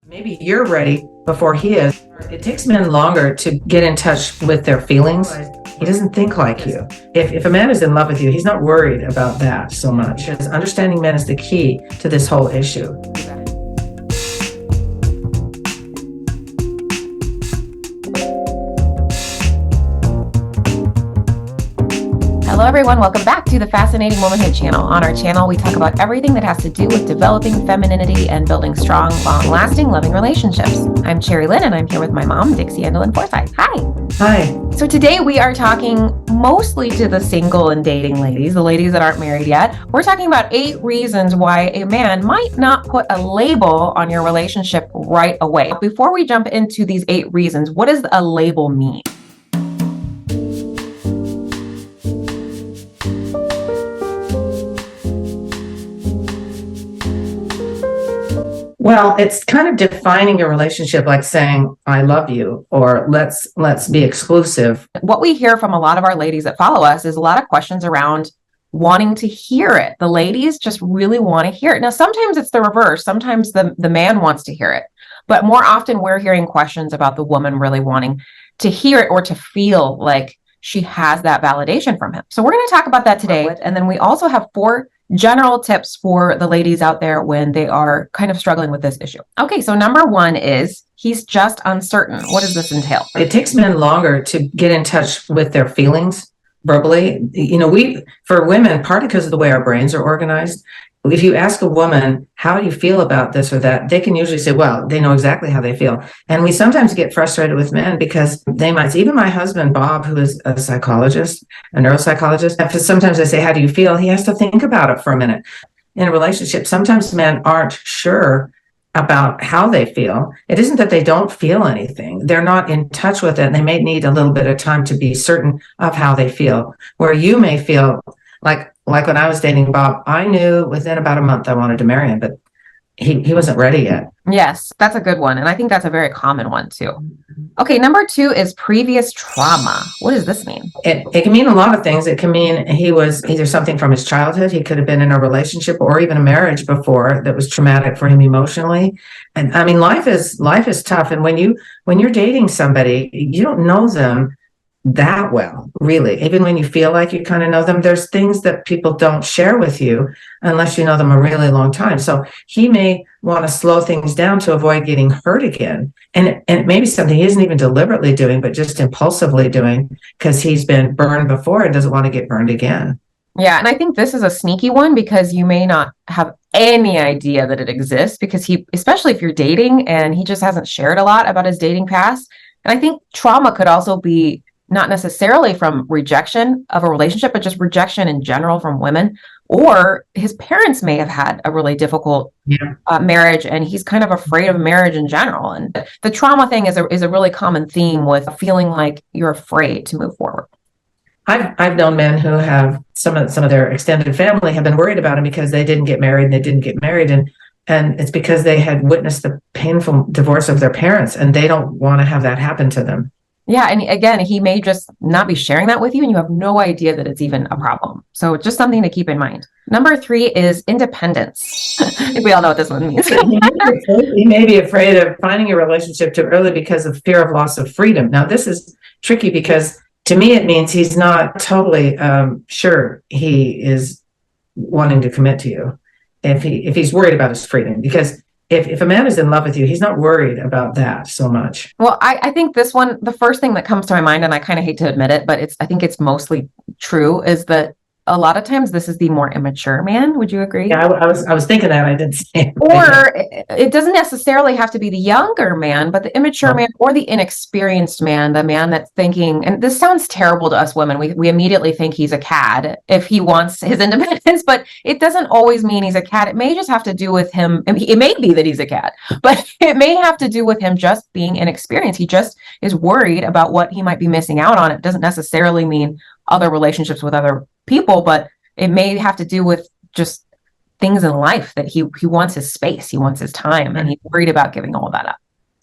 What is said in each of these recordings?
Maybe you're ready before he is. It takes men longer to get in touch with their feelings. He doesn't think like you. If a man is in love with you, he's not worried about that so much. Because understanding men is the key to this whole issue. Hello everyone, welcome back to the Fascinating Womanhood channel. On our channel, we talk about everything that has to do with developing femininity and building strong, long-lasting, loving relationships. I'm Cherry Lynn, and I'm here with my mom, Dixie Endelin Forsyth. Hi. Hi. So today we are talking mostly to the single and dating ladies, the ladies that aren't married yet. We're talking about 8 reasons why a man might not put a label on your relationship right away. Before we jump into these 8 reasons, what does a label mean? Well, it's kind of defining your relationship, like saying, I love you, or let's be exclusive. What we hear from a lot of our ladies that follow us is a lot of questions around wanting to hear it. The ladies just really want to hear it. Now, sometimes it's the reverse. Sometimes the man wants to hear it. But more often we're hearing questions about the woman really wanting to hear it or to feel like she has that validation from him. So we're going to talk about that today. And then we also have 4 general tips for the ladies out there when they are kind of struggling with this issue. Okay, so number 1 is he's just uncertain. What does this entail? It takes men longer to get in touch with their feelings verbally. For women, partly because of the way our brains are organized, if you ask a woman, how do you feel about this or that, they can usually say, well, they know exactly how they feel. And we sometimes get frustrated with men because they might, even my husband, Bob, who is a psychologist, a neuropsychologist, sometimes I say, how do you feel? He has to think about it for a minute. In a relationship, sometimes men aren't sure about how they feel. It isn't that they don't feel anything. They're not in touch with it, and they may need a little bit of time to be certain of how they feel. Where you may feel like when I was dating Bob, I knew within about a month I wanted to marry him, but he wasn't ready yet. Yes, that's a good one. And I think that's a very common one too. Okay, number 2 is previous trauma. What does this mean? It can mean a lot of things. It can mean he was either something from his childhood. He could have been in a relationship or even a marriage before that was traumatic for him emotionally. And I mean, life is tough. And when you're dating somebody, you don't know them that well, really. Even when you feel like you kind of know them, there's things that people don't share with you unless you know them a really long time. So he may want to slow things down to avoid getting hurt again. And it may be something he isn't even deliberately doing, but just impulsively doing because he's been burned before and doesn't want to get burned again. Yeah, and I think this is a sneaky one because you may not have any idea that it exists because especially if you're dating and he just hasn't shared a lot about his dating past. And I think trauma could also be not necessarily from rejection of a relationship, but just rejection in general from women, or his parents may have had a really difficult marriage and he's kind of afraid of marriage in general. And the trauma thing is a really common theme with feeling like you're afraid to move forward. I've known men who have some of their extended family have been worried about him because they didn't get married and it's because they had witnessed the painful divorce of their parents and they don't want to have that happen to them. Yeah. And again, he may just not be sharing that with you and you have no idea that it's even a problem. So just something to keep in mind. Number 3 is independence. I think we all know what this one means. He may be afraid of finding a relationship too early because of fear of loss of freedom. Now, this is tricky because to me, it means he's not totally sure he is wanting to commit to you if he's worried about his freedom, because if a man is in love with you, he's not worried about that so much. Well, I think this one, the first thing that comes to my mind, and I kind of hate to admit it, but I think it's mostly true, is that a lot of times this is the more immature man. Would you agree? Yeah, I was thinking that. I didn't say it. Or it doesn't necessarily have to be the younger man, but the immature man or the inexperienced man, the man that's thinking, and this sounds terrible to us women. We immediately think he's a cad if he wants his independence, but it doesn't always mean he's a cad. It may just have to do with him. It may be that he's a cad, but it may have to do with him just being inexperienced. He just is worried about what he might be missing out on. It doesn't necessarily mean other relationships with other people, but it may have to do with just things in life that he wants his space, he wants his time, and he's worried about giving all that up.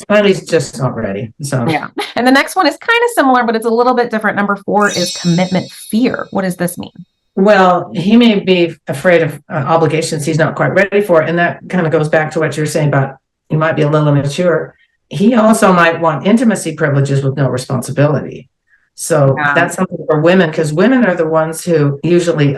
Well, he's just not ready. So yeah. And the next one is kind of similar, but it's a little bit different. Number 4 is commitment fear. What does this mean? Well, he may be afraid of obligations he's not quite ready for, and that kind of goes back to what you're saying about he might be a little immature. He also might want intimacy privileges with no responsibility. So that's something for women, because women are the ones who usually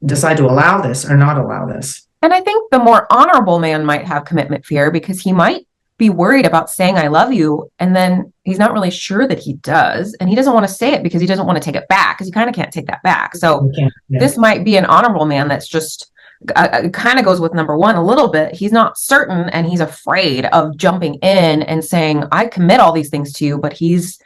decide to allow this or not allow this. And I think the more honorable man might have commitment fear because he might be worried about saying I love you, and then he's not really sure that he does, and he doesn't want to say it because he doesn't want to take it back, because you kind of can't take that back. So this might be an honorable man that's just kind of goes with number one a little bit. He's not certain, and he's afraid of jumping in and saying I commit all these things to you, but he's,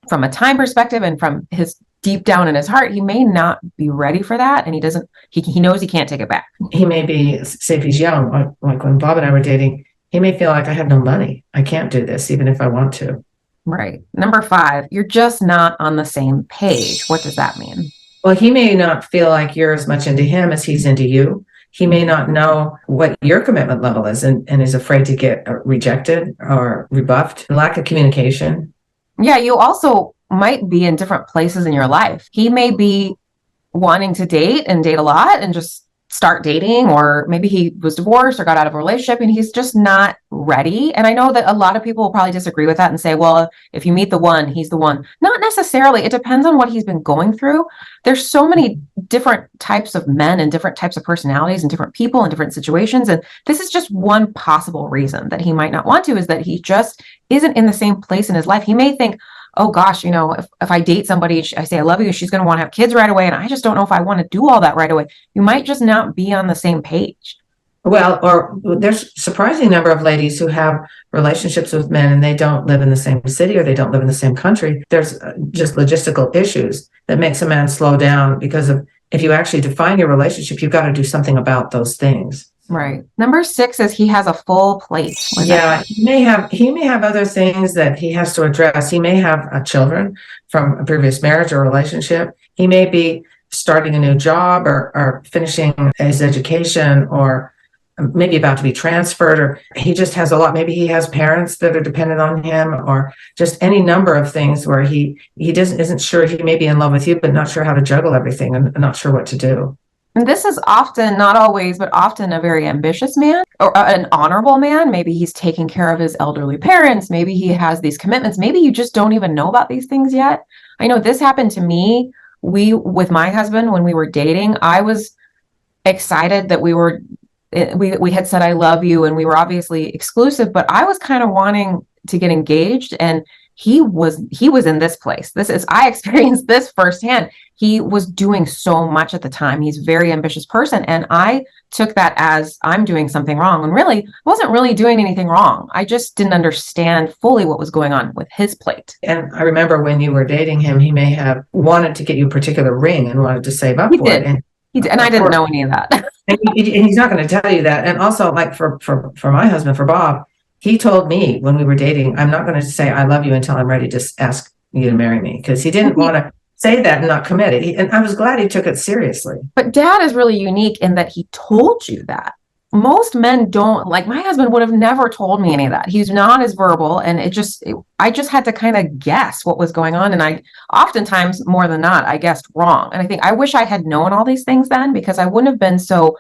from a time perspective and from his deep down in his heart, he may not be ready for that, and he knows he can't take it back. He may be, say if he's young, like when Bob and I were dating, he may feel like I have no money. I can't do this, even if I want to. Right. Number 5, you're just not on the same page. What does that mean? Well, he may not feel like you're as much into him as he's into you. He may not know what your commitment level is, and is afraid to get rejected or rebuffed. Lack of communication. Yeah, you also might be in different places in your life. He may be wanting to date a lot and just start dating, or maybe he was divorced or got out of a relationship and he's just not ready. And I know that a lot of people will probably disagree with that and say, well, if you meet the one, he's the one. Not necessarily. It depends on what he's been going through. There's so many different types of men and different types of personalities and different people in different situations. And this is just one possible reason that he might not want to, is that he just isn't in the same place in his life. He may think, oh gosh, if I date somebody, I say I love you, she's going to want to have kids right away, and I just don't know if I want to do all that right away. You might just not be on the same page. Well, or there's a surprising number of ladies who have relationships with men and they don't live in the same city or they don't live in the same country. There's just logistical issues that makes a man slow down, because if you actually define your relationship, you've got to do something about those things. Right. Number 6 is he has a full plate. Yeah, he may have other things that he has to address. He may have children from a previous marriage or relationship. He may be starting a new job or finishing his education, or maybe about to be transferred, or he just has a lot. Maybe he has parents that are dependent on him, or just any number of things where he isn't sure. He may be in love with you, but not sure how to juggle everything and not sure what to do. And this is often, not always, but often a very ambitious man or an honorable man. Maybe he's taking care of his elderly parents. Maybe he has these commitments. Maybe you just don't even know about these things yet. I know this happened to me. With my husband, when we were dating, I was excited that we had said I love you, and we were obviously exclusive, but I was kind of wanting to get engaged, and he was in this place. I experienced this firsthand. He was doing so much at the time. He's a very ambitious person. And I took that as I'm doing something wrong. And really, I wasn't really doing anything wrong. I just didn't understand fully what was going on with his plate. And I remember when you were dating him, he may have wanted to get you a particular ring and wanted to save up for it. He did. And I didn't know any of that. and he's not going to tell you that. And also, like for my husband, for Bob, he told me when we were dating, I'm not going to say I love you until I'm ready to ask you to marry me, because he didn't want to say that and not commit it. And I was glad he took it seriously. But Dad is really unique in that he told you that. Most men don't. Like, my husband would have never told me any of that. He's not as verbal, and I just had to kind of guess what was going on. And I oftentimes, more than not, I guessed wrong. And I think I wish I had known all these things then, because I wouldn't have been so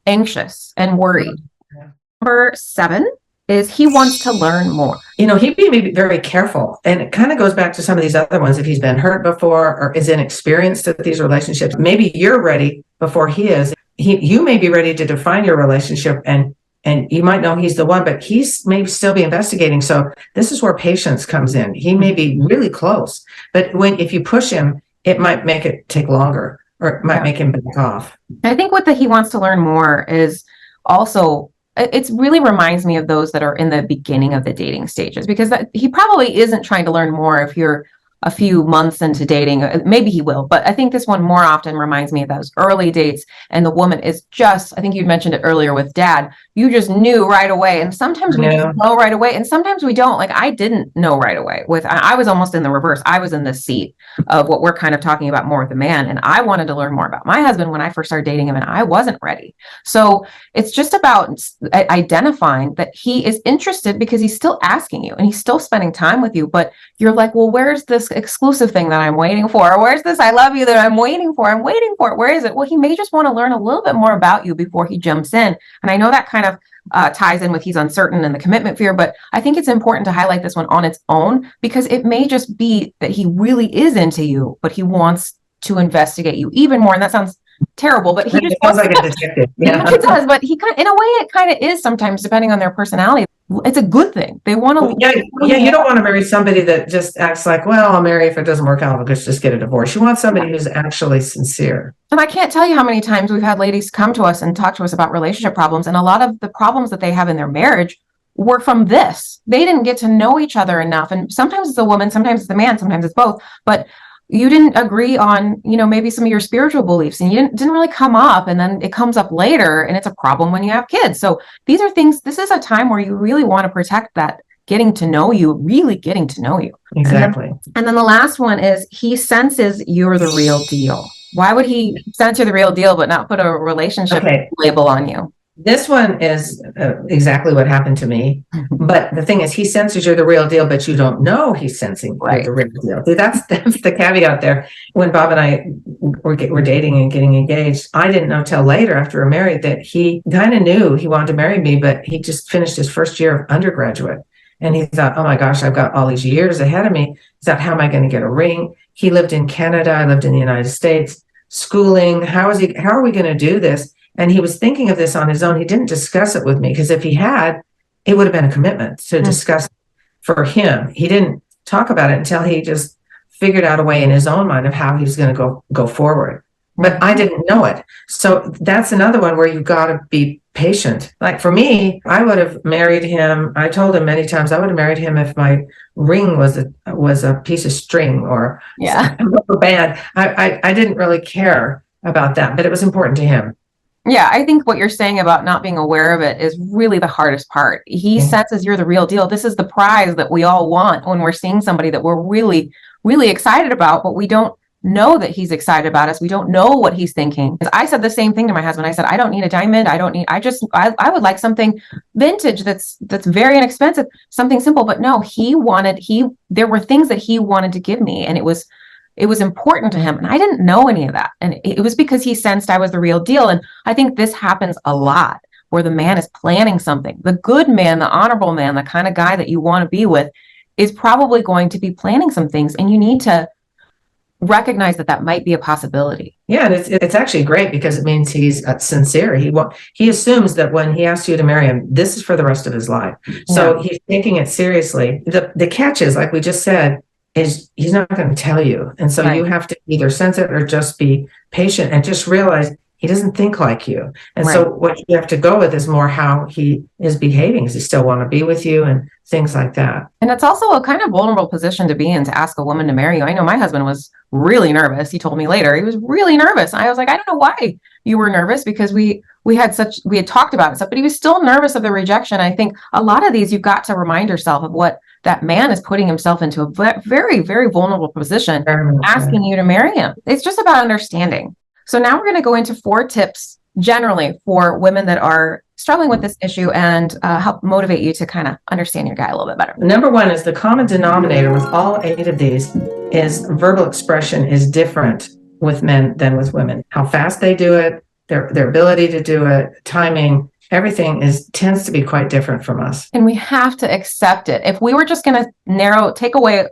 anxious and worried. Yeah. Number 7 is he wants to learn more. He may be very careful. And it kind of goes back to some of these other ones. If he's been hurt before or is inexperienced at these relationships, maybe you're ready before he is. You may be ready to define your relationship, and you might know he's the one, but he's maybe still be investigating. So this is where patience comes in. He may be really close, but if you push him, it might make it take longer, or it might make him back off. I think what he wants to learn more is also, it really reminds me of those that are in the beginning of the dating stages, because he probably isn't trying to learn more if you're a few months into dating. Maybe he will, but I think this one more often reminds me of those early dates, and the woman is just, I think you mentioned it earlier with Dad, you just knew right away. And sometimes we just know right away, and sometimes we don't. Like, I didn't know right away. I was almost in the reverse. I was in the seat of what we're kind of talking about more with the man, and I wanted to learn more about my husband when I first started dating him, and I wasn't ready. So it's just about identifying that he is interested, because he's still asking you and he's still spending time with you, but you're like, well, where's this this exclusive thing that I'm waiting for? Where's this I love you that I'm waiting for? I'm waiting for it. Where is it? Well, he may just want to learn a little bit more about you before he jumps in. And I know that kind of ties in with he's uncertain and the commitment fear, but I think it's important to highlight this one on its own, because it may just be that he really is into you, but he wants to investigate you even more. And that sounds terrible, but he just sounds like a detective. Yeah, it does, but he kind of, in a way, it kind of is sometimes, depending on their personality. It's a good thing. They want to. Yeah, you don't want to marry somebody that just acts like, well, I'll marry if it doesn't work out, I'll just get a divorce. You want somebody who's actually sincere. And I can't tell you how many times we've had ladies come to us and talk to us about relationship problems, and a lot of the problems that they have in their marriage were from this. They didn't get to know each other enough, and sometimes it's the woman, sometimes it's the man, sometimes it's both. But you didn't agree on, maybe some of your spiritual beliefs, and you didn't really come up, and then it comes up later, and it's a problem when you have kids. So these are things, this is a time where you really want to protect that getting to know you, really getting to know you. Exactly. And then the last one is he senses you're the real deal. Why would he sense you're the real deal, but not put a relationship label on you? This one is exactly what happened to me. But the thing is, he senses you're the real deal, but you don't know he's sensing you're the real deal. See, that's the caveat there. When Bob and I were dating and getting engaged, I didn't know till later after we were married that he kind of knew he wanted to marry me, but he just finished his first year of undergraduate. And he thought, oh my gosh, I've got all these years ahead of me. He thought, how am I going to get a ring? He lived in Canada. I lived in the United States. Schooling. How are we going to do this? And he was thinking of this on his own. He didn't discuss it with me, because if he had, it would have been a commitment to discuss for him. He didn't talk about it until he just figured out a way in his own mind of how he was going to go forward. But I didn't know it. So that's another one where you got to be patient. Like for me, I would have married him. I told him many times I would have married him if my ring was a piece of string or a rubber band. I didn't really care about that, but it was important to him. Yeah, I think what you're saying about not being aware of it is really the hardest part. He senses you're the real deal. This is the prize that we all want when we're seeing somebody that we're really, really excited about, but we don't know that he's excited about us. We don't know what he's thinking. I said the same thing to my husband. I said, I don't need a diamond. I would like something vintage that's very inexpensive, something simple. But no, there were things that he wanted to give me, and it was important to him. And I didn't know any of that. And it was because he sensed I was the real deal. And I think this happens a lot, where the man is planning something. The good man, the honorable man, the kind of guy that you want to be with is probably going to be planning some things. And you need to recognize that might be a possibility. Yeah, and it's actually great, because it means he's sincere. He assumes that when he asks you to marry him, this is for the rest of his life. So he's taking it seriously. The catch is, like we just said, is he's not going to tell you. And so you have to either sense it or just be patient and just realize he doesn't think like you. And so what you have to go with is more how he is behaving. Does he still want to be with you and things like that? And it's also a kind of vulnerable position to be in, to ask a woman to marry you. I know my husband was really nervous. He told me later he was really nervous. I was like, I don't know why you were nervous, because we had talked about it stuff, but he was still nervous of the rejection. I think a lot of these, you've got to remind yourself of what that man is putting himself into a very, very vulnerable position, asking you to marry him. It's just about understanding. So now we're going to go into 4 tips generally for women that are struggling with this issue, and help motivate you to kind of understand your guy a little bit better. Number 1 is the common denominator with all 8 of these is verbal expression is different with men than with women. How fast they do it, their ability to do it, timing, everything tends to be quite different from us. And we have to accept it. If we were just going to take away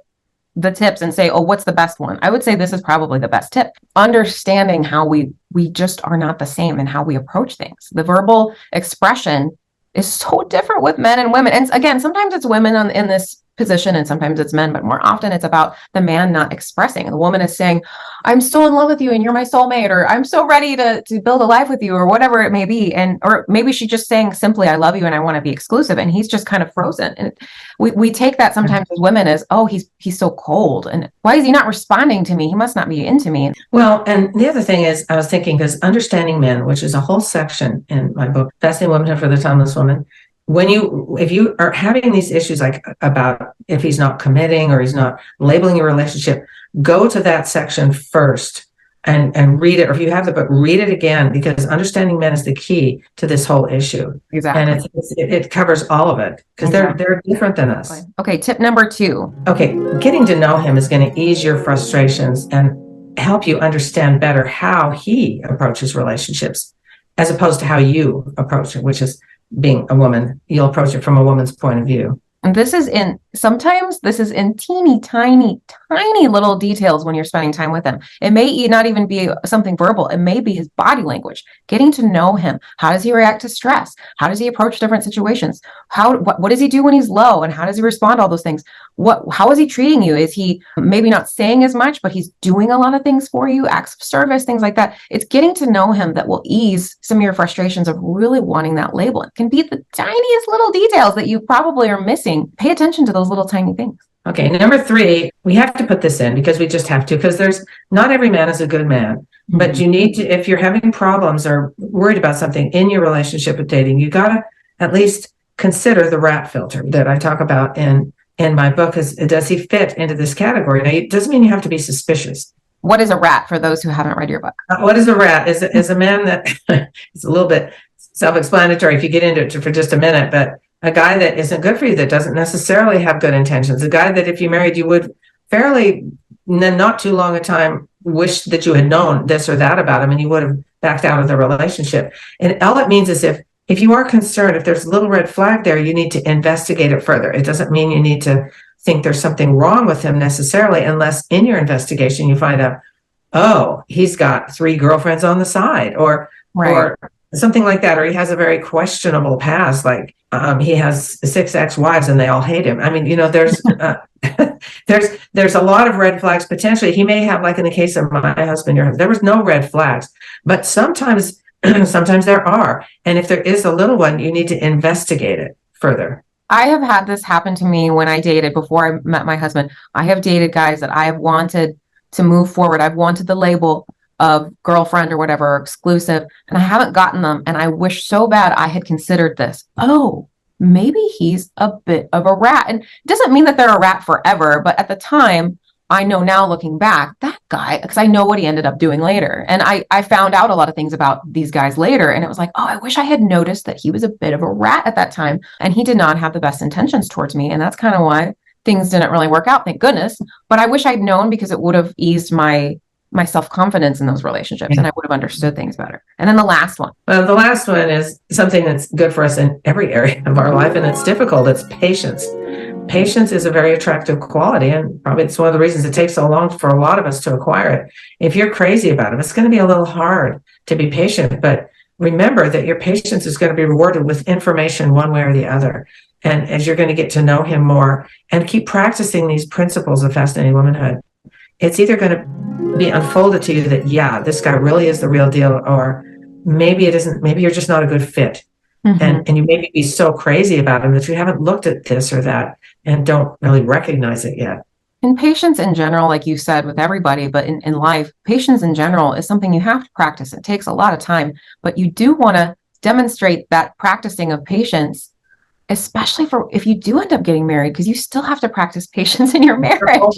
the tips and say, oh, what's the best one? I would say this is probably the best tip. Understanding how we just are not the same in how we approach things. The verbal expression is so different with men and women. And again, sometimes it's women in this position and sometimes it's men, but more often it's about the man not expressing. The woman is saying, I'm still in love with you and you're my soulmate, or I'm so ready to build a life with you, or whatever it may be. Or maybe she's just saying simply, I love you and I want to be exclusive. And he's just kind of frozen. And we take that sometimes as women as, oh, he's so cold. And why is he not responding to me? He must not be into me. Well, and the other thing is, I was thinking, because understanding men, which is a whole section in my book, Fascinating Womanhood for the Timeless Woman, if you are having these issues, like about if he's not committing or he's not labeling your relationship, go to that section first and read it, or if you have the book, read it again, because understanding men is the key to this whole issue. Exactly. And it covers all of it, because they're different than us. Okay, tip number 2. Okay, getting to know him is going to ease your frustrations and help you understand better how he approaches relationships, as opposed to how you approach it, which is, being a woman, you'll approach it from a woman's point of view. And sometimes this is in teeny tiny little details when you're spending time with him. It may not even be something verbal. It may be his body language, getting to know him. How does he react to stress? How does he approach different situations? What does he do when he's low? And how does he respond to all those things? How is he treating you? Is he maybe not saying as much, but he's doing a lot of things for you, acts of service, things like that. It's getting to know him that will ease some of your frustrations of really wanting that label. It can be the tiniest little details that you probably are missing. Pay attention to those little tiny things. Okay, number 3, we have to put this in because we just have to, because there's not every man is a good man, but you need to, if you're having problems or worried about something in your relationship with dating, you got to at least consider the rat filter that I talk about in my book. Does he fit into this category? Now, it doesn't mean you have to be suspicious. What is a rat for those who haven't read your book? What is a rat? Is a man that it's a little bit self-explanatory if you get into it for just a minute, but a guy that isn't good for you, that doesn't necessarily have good intentions, a guy that if you married, you would fairly not too long a time wish that you had known this or that about him, and you would have backed out of the relationship. And all it means is if you are concerned, if there's a little red flag there, you need to investigate it further. It doesn't mean you need to think there's something wrong with him necessarily, unless in your investigation you find out, oh, he's got 3 girlfriends on the side, or something like that, or he has a very questionable past, like he has 6 ex-wives and they all hate him. I mean, there's there's a lot of red flags potentially. He may have, like in the case of my husband, there was no red flags, but sometimes there are. And if there is a little one, you need to investigate it further. I have had this happen to me when I dated before I met my husband. I have dated guys that I have wanted to move forward. I've wanted the label of girlfriend or whatever, exclusive, and I haven't gotten them. And I wish so bad I had considered this. Oh, maybe he's a bit of a rat. And it doesn't mean that they're a rat forever, but at the time, I know now looking back, that guy, because I know what he ended up doing later. And I found out a lot of things about these guys later. And it was like, oh, I wish I had noticed that he was a bit of a rat at that time. And he did not have the best intentions towards me. And that's kind of why things didn't really work out, thank goodness. But I wish I'd known, because it would have eased my self-confidence in those relationships, and I would have understood things better. And then the last one. Well, the last one is something that's good for us in every area of our life, and it's difficult. It's patience. Patience is a very attractive quality, and probably it's one of the reasons it takes so long for a lot of us to acquire it. If you're crazy about it, it's going to be a little hard to be patient, but remember that your patience is going to be rewarded with information one way or the other. And as you're going to get to know him more and keep practicing these principles of Fascinating Womanhood, it's either going to be unfolded to you that, yeah, this guy really is the real deal, or maybe it isn't. Maybe you're just not a good fit. And you maybe be so crazy about him that you haven't looked at this or that and don't really recognize it yet. And patience in general, like you said, with everybody, but in life, patience in general is something you have to practice. It takes a lot of time, but you do want to demonstrate that practicing of patience, especially for if you do end up getting married, because you still have to practice patience in your marriage. It's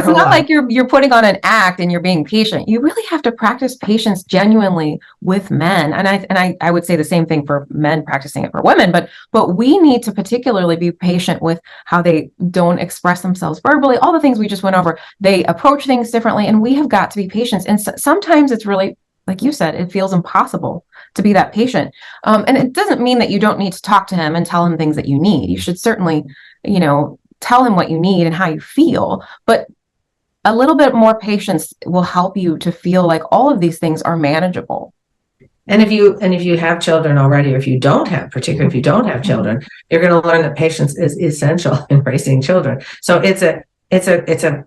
not like you're putting on an act and you're being patient. You really have to practice patience genuinely with men. And I would say the same thing for men practicing it for women, but we need to particularly be patient with how they don't express themselves verbally, all the things we just went over. They approach things differently, and we have got to be patient. And sometimes it's really, like you said, it feels impossible to be that patient. And it doesn't mean that you don't need to talk to him and tell him things that you need. You should certainly, tell him what you need and how you feel, but a little bit more patience will help you to feel like all of these things are manageable. And if you have children already, or if you don't have, particularly if you don't have children, you're going to learn that patience is essential in raising children. So it's a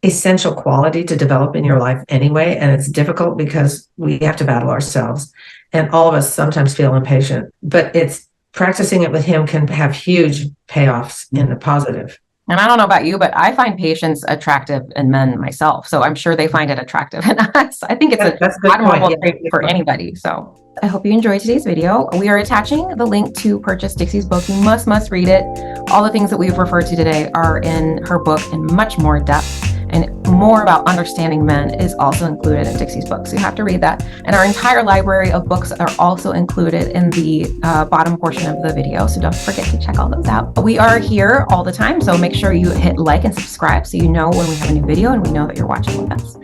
essential quality to develop in your life anyway, and it's difficult because we have to battle ourselves, and all of us sometimes feel impatient, but it's practicing it with him can have huge payoffs in the positive. And I don't know about you, but I find patience attractive in men myself, so I'm sure they find it attractive in us. I think it's an admirable trait for anybody. So I hope you enjoyed today's video. We are attaching the link to purchase Dixie's book. You must read it. All the things that we've referred to today are in her book in much more depth. and more about understanding men is also included in Dixie's book. So you have to read that. And our entire library of books are also included in the bottom portion of the video. So don't forget to check all those out. We are here all the time, so make sure you hit like and subscribe so you know when we have a new video and we know that you're watching with us.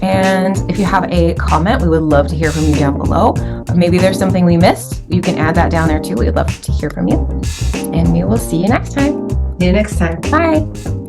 And if you have a comment, we would love to hear from you down below. Maybe there's something we missed. You can add that down there too. We would love to hear from you. And we will see you next time. See you next time. Bye.